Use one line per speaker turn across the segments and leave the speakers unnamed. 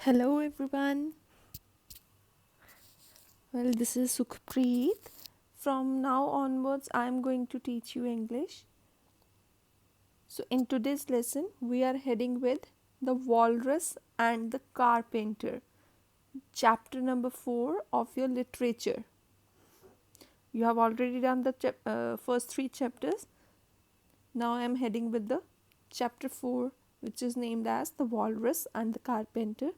Hello everyone. Well, this is Sukhpreet. From now onwards, I am going to teach you English. So, in today's lesson, we are heading with the walrus and the carpenter, chapter number 4 of your literature. You have already done the first three chapters. Now, I am heading with the chapter 4, which is named as The Walrus and the Carpenter.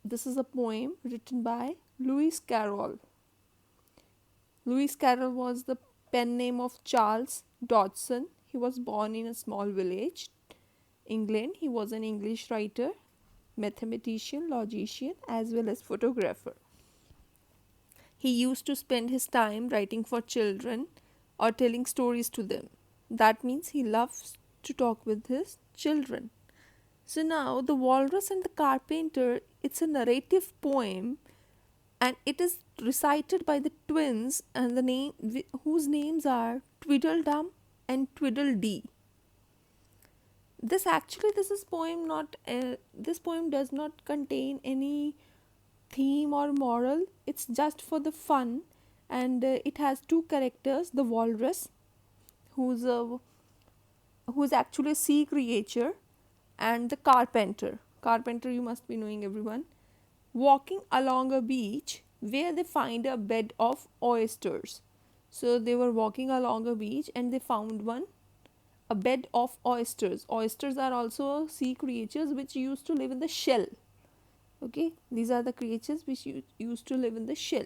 This is a poem written by Lewis Carroll. Lewis Carroll was the pen name of Charles Dodson. He was born in a small village, England. He was an English writer, mathematician, logician, as well as photographer. He used to spend his time writing for children or telling stories to them. That means he loves to talk with his children. So now, The Walrus and the Carpenter, it's a narrative poem and it is recited by the twins and the name whose names are Tweedledum and Tweedledee. This poem does not contain any theme or moral. It's just for the fun, and it has two characters: the walrus, who's a who's actually a sea creature, and the carpenter. Carpenter, you must be knowing, everyone. Walking along a beach where they find a bed of oysters. So they were walking along a beach and they found a bed of oysters. Oysters are also sea creatures which used to live in the shell. Okay, these are the creatures which used to live in the shell.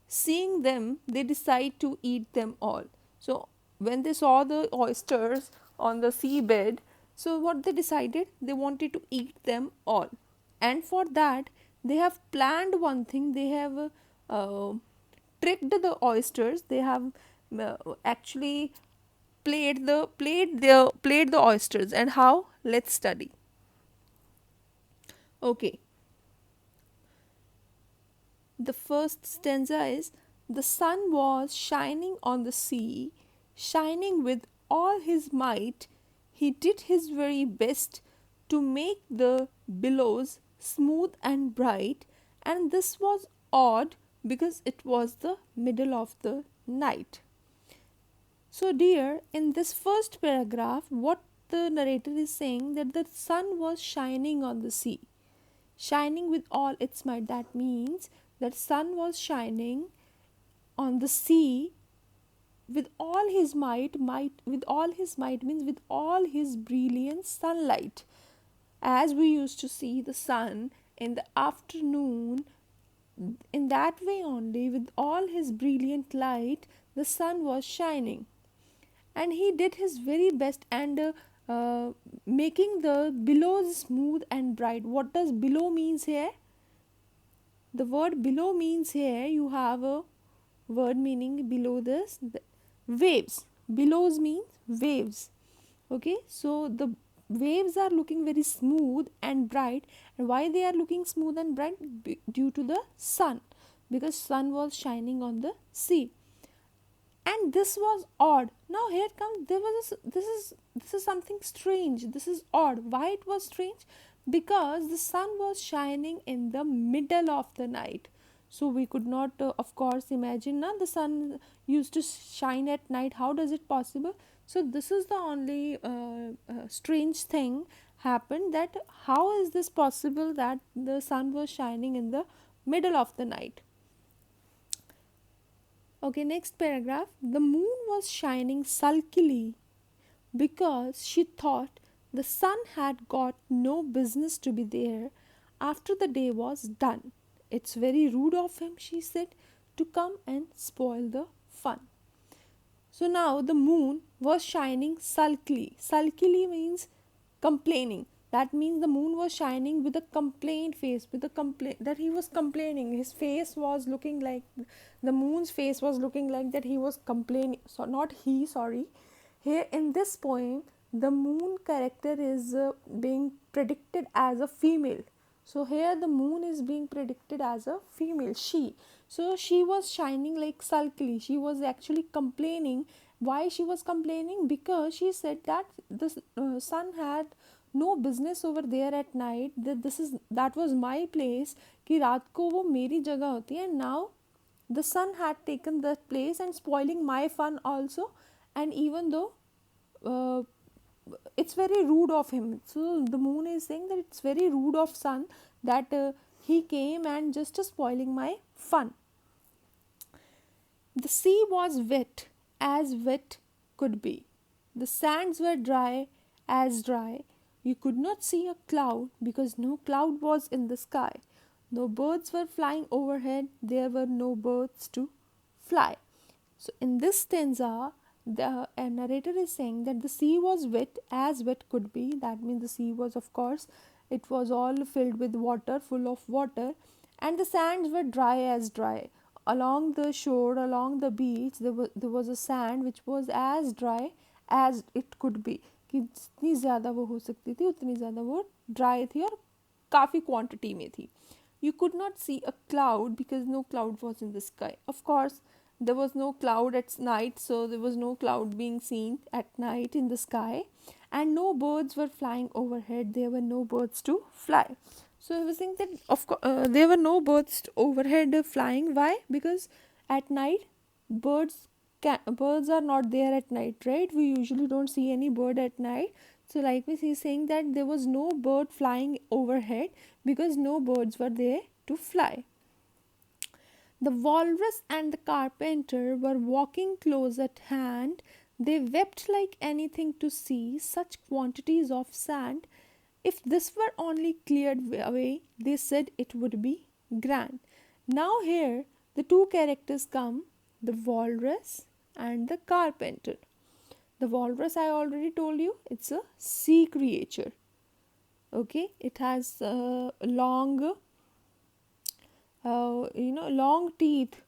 Seeing them, they decide to eat them all. So when they saw the oysters on the seabed, so what they decided, they wanted to eat them all. And for that, they have planned one thing. They have uh, tricked the oysters. They have actually played the oysters. And how? Let's study. Okay, the first stanza is: the sun was shining on the sea, shining with all his might. He did his very best to make the billows smooth and bright, and this was odd because it was the middle of the night. So, dear, in this first paragraph, what the narrator is saying that the sun was shining on the sea, shining with all its might. That means that sun was shining on the sea with all his might with all his might means with all his brilliant sunlight, as we used to see the sun in the afternoon. In that way only, with all his brilliant light, the sun was shining, and he did his very best and making the billows smooth and bright. What does billow means here? The word below means here you have a word meaning below this, waves. Billows means waves. Okay, so the waves are looking very smooth and bright. And why they are looking smooth and bright? Due to the sun, because sun was shining on the sea. And this was odd. Now here comes, this is something strange. This is odd. Why it was strange? Because the sun was shining in the middle of the night. So we could not of course imagine the sun used to shine at night. How does it possible? So this is the only strange thing happened, that how is this possible that the sun was shining in the middle of the night. Okay, next paragraph. The moon was shining sulkily because she thought the sun had got no business to be there after the day was done. It's very rude of him, she said, to come and spoil the fun. So now the moon was shining sulkily. Sulkily means complaining. That means the moon was shining with a complaint face, with a complaint that he was complaining. His face was looking like, the moon's face was looking like that he was complaining. So not he, sorry. Here in this poem, the moon character is being predicted as a female. So here the moon is being predicted as a female, she. So she was shining like sulkily. She was actually complaining. Why she was complaining? Because she said that the sun had no business over there at night, that was my place, कि रात को वो मेरी जगह होती है. And now the sun had taken that place and spoiling my fun also. And even though uh, it's very rude of him, so the moon is saying that it's very rude of sun that he came and just spoiling my fun. The sea was wet as wet could be. The sands were dry as dry. You could not see a cloud because no cloud was in the sky. No birds were flying overhead. There were no birds to fly. So, in this stanza, the narrator is saying that the sea was wet as wet could be. That means the sea was, of course, it was all filled with water, full of water, and the sands were dry as dry. Along the shore, along the beach, there was a sand which was as dry as it could be. कि जितनी ज़्यादा वो हो सकती थी उतनी ज़्यादा वो ड्राई थी और काफ़ी क्वांटिटी में थी. You could not see a cloud because no cloud was in the sky. Of course, there was no cloud at night, so there was no cloud being seen at night in the sky, and no birds were flying overhead. There were no birds to fly. So I was saying that there were no birds overhead flying. Why? Because at night, birds are not there at night, right? We usually don't see any bird at night. So likewise, he's saying that there was no bird flying overhead because no birds were there to fly. The walrus and the carpenter were walking close at hand. They wept like anything to see such quantities of sand. If this were only cleared away, they said it would be grand. Now, here the two characters come, the walrus and the carpenter. The walrus, I already told you, it's a sea creature. Okay, it has long long teeth,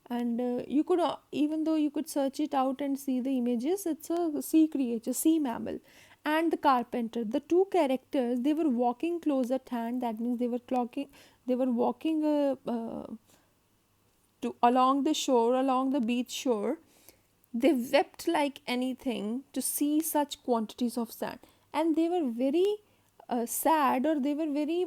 and you could even though you could search it out and see the images, it's a sea creature, sea mammal. And the carpenter, the two characters, they were walking close at hand. That means they were walking to along the shore, along the beach shore. They wept like anything to see such quantities of sand, and they were very sad, or they were very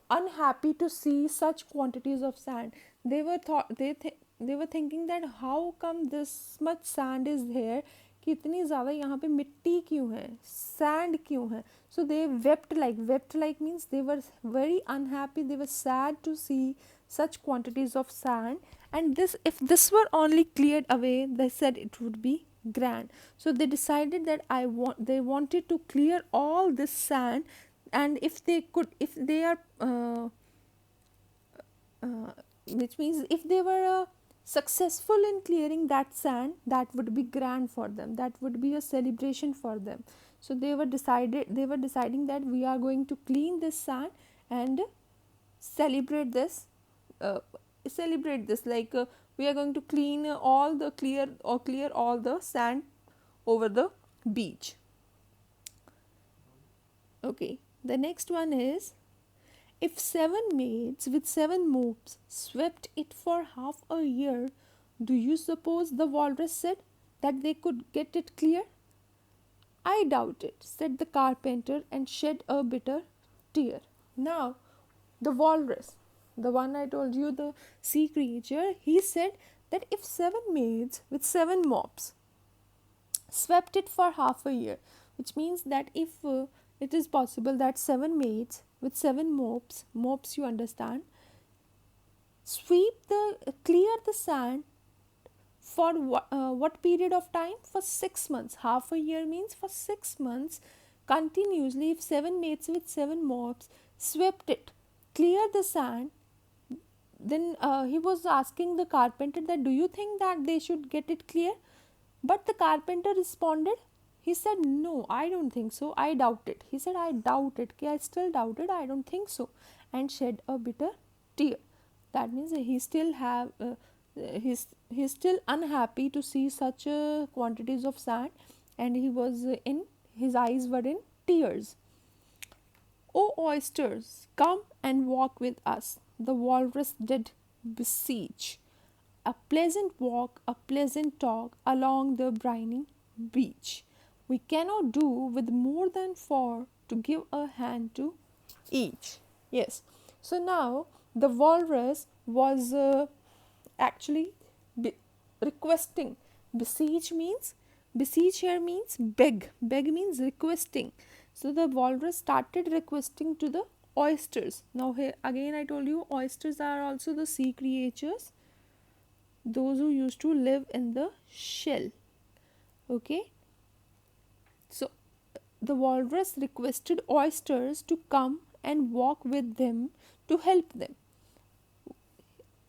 unhappy to see such quantities of sand. They were thinking that how come this much sand is here, कि इतनी ज़्यादा यहाँ पे मिट्टी क्यों है, sand क्यों है. So they wept like means they were very unhappy, they were sad to see such quantities of sand. And this, if this were only cleared away, they said it would be grand. So they decided that they wanted to clear all this sand, and if they could, if they are which means if they were successful in clearing that sand, that would be grand for them, that would be a celebration for them. So they were deciding that we are going to clean this sand and celebrate this like we are going to clean clear all the sand over the beach. Okay, the next one is, if 7 maids with 7 mops swept it for half a year, do you suppose, the walrus said, that they could get it clear? I doubt it, said the carpenter, and shed a bitter tear. Now, the walrus, the one I told you, the sea creature, he said that if 7 maids with 7 mops swept it for half a year, which means that if it is possible that 7 maids with 7 mops you understand, clear the sand for what period of time? For 6 months. Half a year means for 6 months continuously. If 7 maids with 7 mops swept it, clear the sand, then he was asking the carpenter that, do you think that they should get it clear? But the carpenter responded, he said, no, I don't think so, I doubt it. He said, I doubt it, I still doubt it, I don't think so, and shed a bitter tear. That means he still he's still unhappy to see such quantities of sand, and his eyes were in tears. O oysters, come and walk with us, the walrus did beseech. A pleasant walk, a pleasant talk along the briny beach. we cannot do with more than 4 to give a hand to each. Yes. So now the walrus was actually be- requesting. Beseech here means beg. Beg means requesting. So the walrus started requesting to the oysters. Now here again I told you oysters are also the sea creatures, those who used to live in the shell. Okay. So the walrus requested oysters to come and walk with them to help them.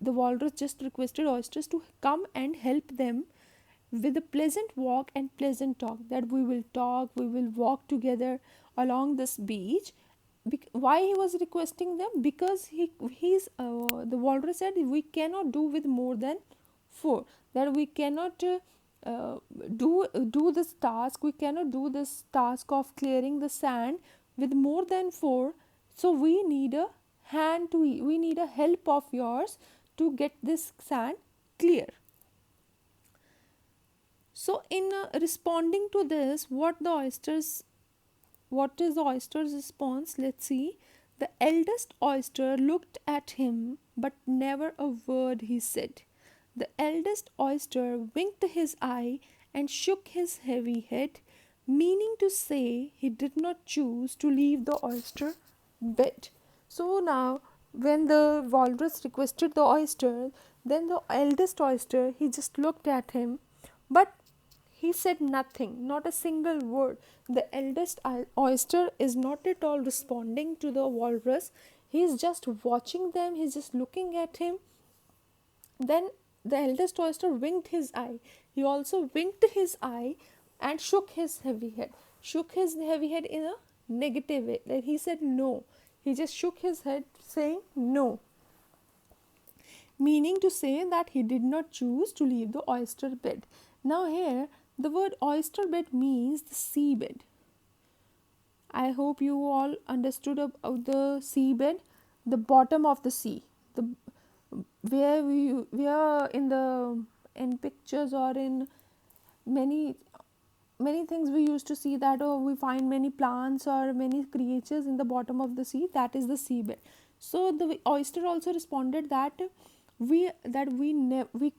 The walrus just requested oysters to come and help them with a pleasant walk and pleasant talk, that we will talk, we will walk together along this beach. Why he was requesting them? Because the walrus said we cannot do with more than 4, that we cannot uh, do this task, we cannot do this task of clearing the sand with more than 4. So we need a we need a help of yours to get this sand clear. So in responding to this, what is the oyster's response? Let's see. The eldest oyster looked at him, but never a word he said. The eldest oyster winked his eye and shook his heavy head, meaning to say he did not choose to leave the oyster bed. So now, when the walrus requested the oyster, then the eldest oyster, he just looked at him, but he said nothing, not a single word. The eldest oyster is not at all responding to the walrus. He is just watching them, he's just looking at him. Then the eldest oyster winked his eye. He also winked his eye and shook his heavy head. Shook his heavy head in a negative way. Like he said no. He just shook his head saying no, meaning to say that he did not choose to leave the oyster bed. Now here the word oyster bed means the seabed. I hope you all understood about the seabed, the bottom of the sea, the where in pictures or in many things we used to see that we find many plants or many creatures in the bottom of the sea. That is the seabed. So the oyster also responded that we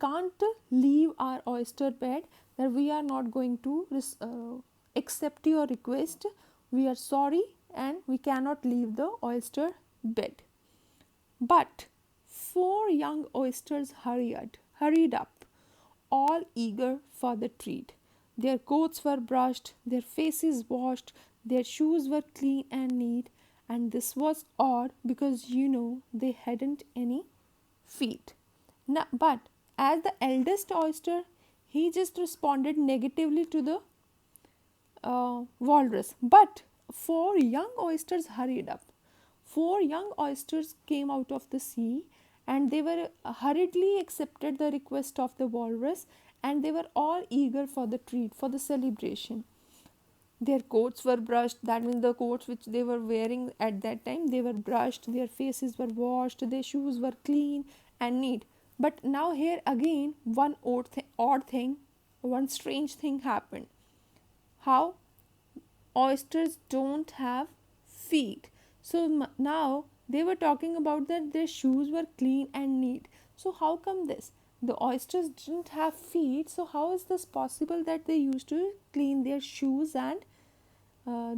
can't leave our oyster bed, that we are not going to accept your request, we are sorry and we cannot leave the oyster bed. But 4 young oysters hurried up, all eager for the treat. Their coats were brushed, their faces washed, their shoes were clean and neat, and this was odd because they hadn't any feet. Now, but as the eldest oyster, he just responded negatively to the walrus. But 4 young oysters hurried up. 4 young oysters came out of the sea, and they were hurriedly accepted the request of the walrus, and they were all eager for the treat, for the celebration. Their coats were brushed, that means the coats which they were wearing at that time, they were brushed, their faces were washed, their shoes were clean and neat. But now here again one odd thing, one strange thing happened. How? Oysters don't have feet. So now they were talking about that their shoes were clean and neat. So how come this? The oysters didn't have feet, so how is this possible that they used to clean their shoes? And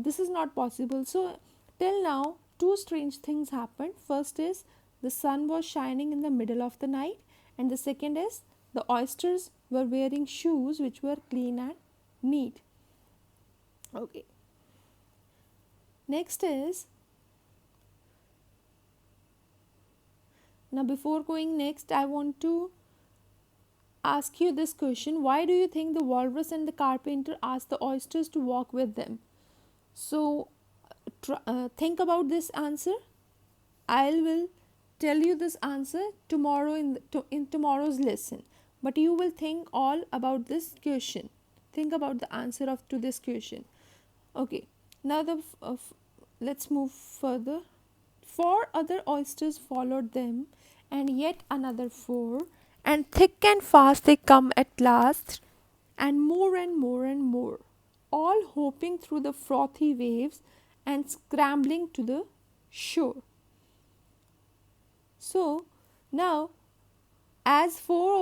this is not possible. So till now 2 strange things happened. First is the sun was shining in the middle of the night, and the second is the oysters were wearing shoes which were clean and neat. Okay. Next is, now before going next, I want to ask you this question. Why do you think the walrus and the carpenter asked the oysters to walk with them? So think about this answer. I will tell you this answer tomorrow in tomorrow's lesson, but you will think all about this question. Think about the answer to this question. Okay, now let's move further. 4 other oysters followed them, and yet another 4, and thick and fast they come at last, and more and more and more. all hopping through the frothy waves and scrambling to the shore. So now, as four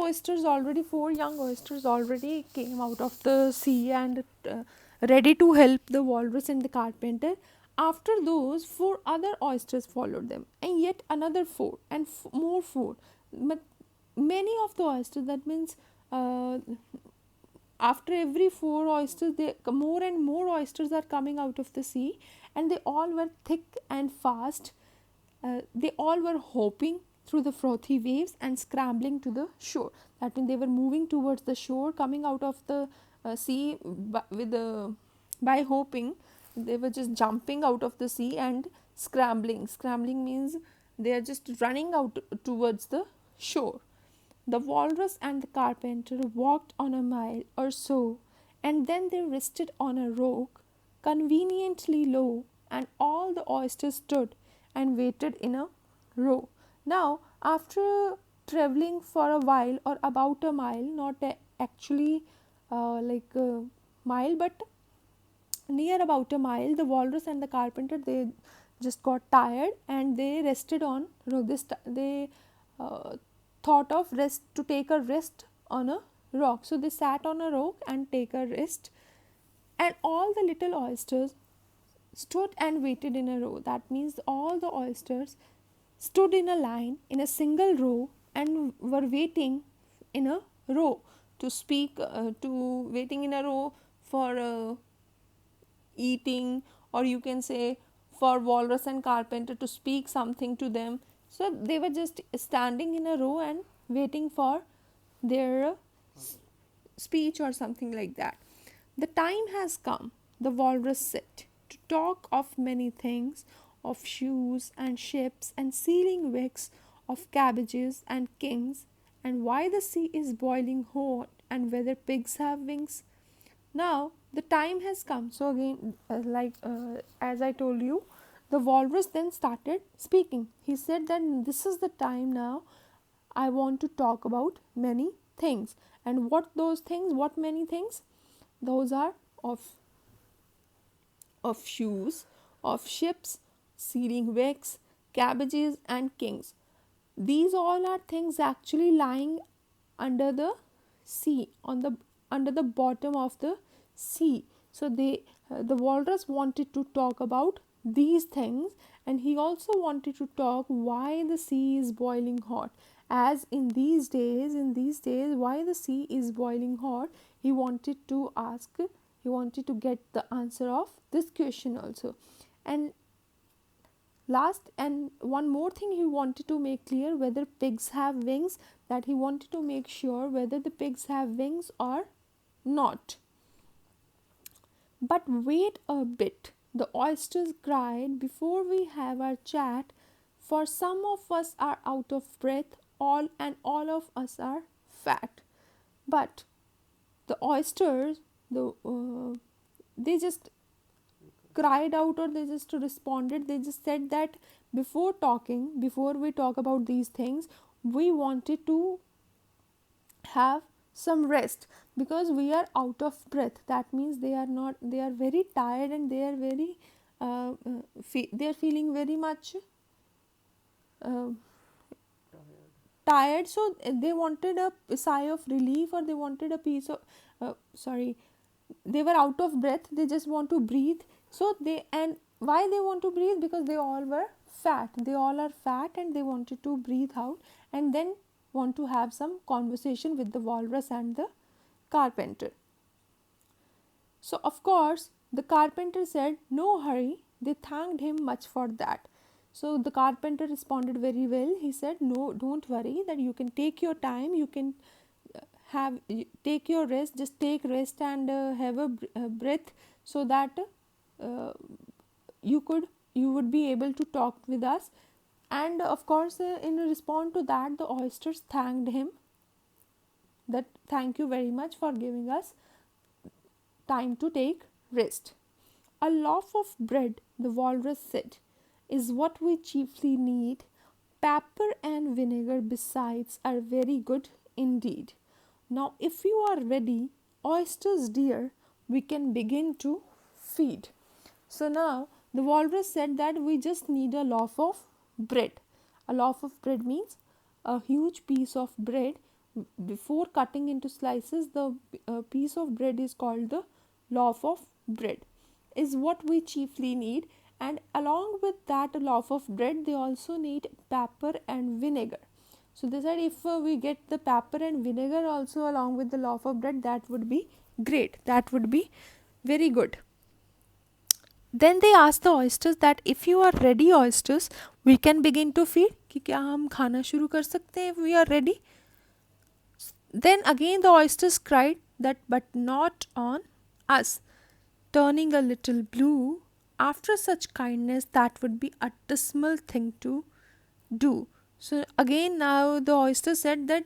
young oysters already came out of the sea and ready to help the walrus and the carpenter, after those, four other oysters followed them, and yet another four, and more four. But many of the oysters, that means uh, after every four oysters, more and more oysters are coming out of the sea, and they all were thick and fast. They all were hopping through the frothy waves and scrambling to the shore. That means they were moving towards the shore, coming out of the sea by hopping. They were just jumping out of the sea and scrambling. Scrambling means they are just running out towards the shore. The walrus and the carpenter walked on a mile or so, and then they rested on a rock conveniently low, and all the oysters stood and waited in a row. Now, after traveling for a while or about a mile, not actually like a mile, but near about a mile, the walrus and the carpenter, they just got tired and they rested on, they uh, thought of rest, to take a rest on a rock. So they sat on a rock and take a rest, and all the little oysters stood and waited in a row. That means all the oysters stood in a line in a single row and were waiting in a row to speak, to waiting in a row for eating, or you can say for walrus and carpenter to speak something to them. So they were just standing in a row and waiting for their speech or something like that. The time has come, the walrus said, to talk of many things, of shoes and ships and sealing wicks, of cabbages and kings, and why the sea is boiling hot, and whether pigs have wings. Now the time has come. So again, as I told you, the walrus then started speaking. He said that this is the time now. I want to talk about many things. And what those things? What many things? Those are of shoes, of ships, sealing wicks, cabbages, and kings. These all are things actually lying under the sea, on the under the bottom of the sea. So the walrus wanted to talk about these things, and he also wanted to talk why the sea is boiling hot. As in these days, why the sea is boiling hot, he wanted to ask, he wanted to get the answer of this question also. And last, and one more thing he wanted to make clear, whether pigs have wings, that he wanted to make sure whether the pigs have wings or not. But wait a bit, the oysters cried, before we have our chat, for some of us are out of breath, all of us are fat. But the oysters, they just cried out, or they just responded. They just said that before we talk about these things, we wanted to have some rest, because we are out of breath. That means they are very tired, and they are very they are feeling very much uh, tired. So they wanted a sigh of relief, or they wanted a piece of sorry, they were out of breath, they just want to breathe. So they, and why they want to breathe? Because they all were fat, they all are fat, and they wanted to breathe out, and then want to have some conversation with the walrus and the carpenter. So of course the carpenter said no hurry. They thanked him much for that. So the carpenter responded very well. He said, no, don't worry, that you can take your time, you can have take your rest, just take rest and have a breath, so that uh, you would be able to talk with us. And of course, in response to that, the oysters thanked him, that thank you very much for giving us time to take rest. A loaf of bread, the walrus said, is what we chiefly need. Pepper and vinegar besides are very good indeed. Now, if you are ready, oysters dear, we can begin to feed. So now the walrus said that we just need a loaf of bread. A loaf of bread means a huge piece of bread. Before cutting into slices, the piece of bread is called the loaf of bread, is what we chiefly need. And along with that loaf of bread, they also need pepper and vinegar. So they said if we get the pepper and vinegar also along with the loaf of bread, that would be great. That would be very good. Then they asked the oysters that if you are ready, oysters, we can begin to feed. कि क्या हम खाना शुरू कर सकते हैं if we are ready? Then again the oysters cried that but not on us. Turning a little blue, after such kindness, that would be a dismal thing to do. So again now the oyster said that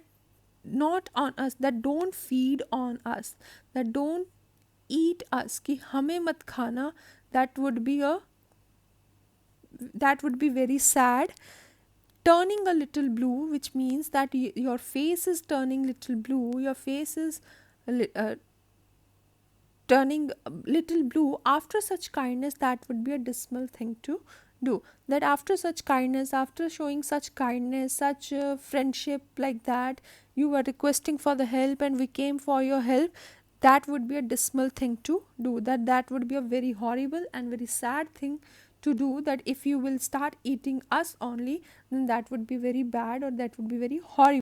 not on us, that don't feed on us, that don't eat us, कि हमें मत खाना. That would be very sad. Turning a little blue, which means that your face is turning little blue, your face is turning little blue after such kindness, that would be a dismal thing to do. That after such kindness, after showing such kindness, such friendship like that, you were requesting for the help and we came for your help, that would be a dismal thing to do. That would be a very horrible and very sad thing to do. That if you will start eating us only, then that would be very bad, or that would be very horrible.